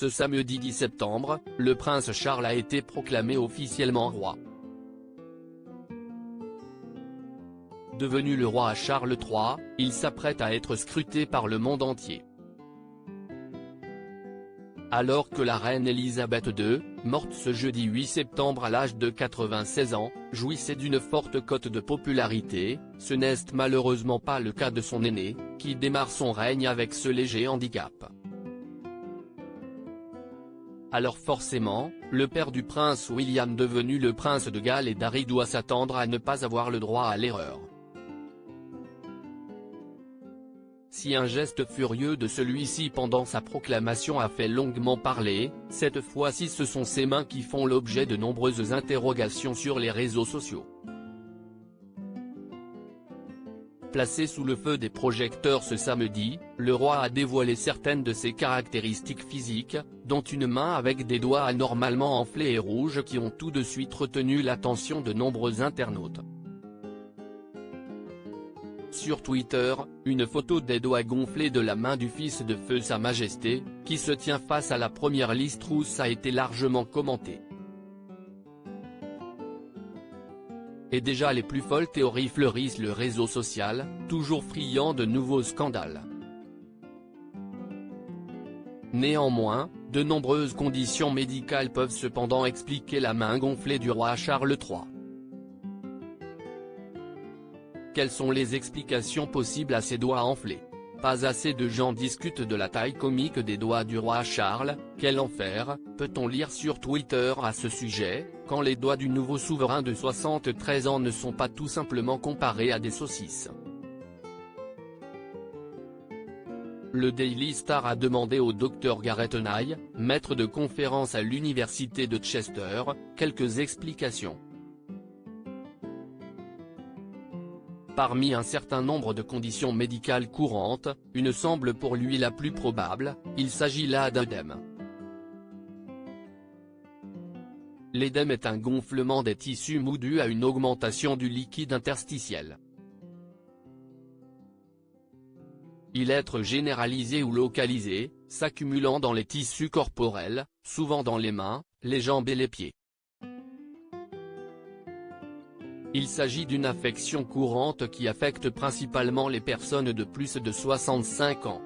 Ce samedi 10 septembre, le prince Charles a été proclamé officiellement roi. Devenu le roi Charles III, il s'apprête à être scruté par le monde entier. Alors que la reine Elisabeth II, morte ce jeudi 8 septembre à l'âge de 96 ans, jouissait d'une forte cote de popularité, ce n'est malheureusement pas le cas de son aîné, qui démarre son règne avec ce léger handicap. Alors forcément, le père du prince William devenu le prince de Galles et d'Arry doit s'attendre à ne pas avoir le droit à l'erreur. Si un geste furieux de celui-ci pendant sa proclamation a fait longuement parler, cette fois-ci ce sont ses mains qui font l'objet de nombreuses interrogations sur les réseaux sociaux. Placé sous le feu des projecteurs ce samedi, le roi a dévoilé certaines de ses caractéristiques physiques, dont une main avec des doigts anormalement enflés et rouges qui ont tout de suite retenu l'attention de nombreux internautes. Sur Twitter, une photo des doigts gonflés de la main du fils de feu Sa Majesté, qui se tient face à la première liste rousse a été largement commentée. Et déjà les plus folles théories fleurissent le réseau social, toujours friand de nouveaux scandales. Néanmoins, de nombreuses conditions médicales peuvent cependant expliquer la main gonflée du roi Charles III. Quelles sont les explications possibles à ces doigts enflés? Pas assez de gens discutent de la taille comique des doigts du roi Charles, quel enfer, peut-on lire sur Twitter à ce sujet, quand les doigts du nouveau souverain de 73 ans ne sont pas tout simplement comparés à des saucisses. Le Daily Star a demandé au Dr Gareth Nye, maître de conférence à l'université de Chester, quelques explications. Parmi un certain nombre de conditions médicales courantes, une semble pour lui la plus probable, il s'agit là d'œdème. L'édème est un gonflement des tissus mous dû à une augmentation du liquide interstitiel. Il est généralisé ou localisé, s'accumulant dans les tissus corporels, souvent dans les mains, les jambes et les pieds. Il s'agit d'une affection courante qui affecte principalement les personnes de plus de 65 ans.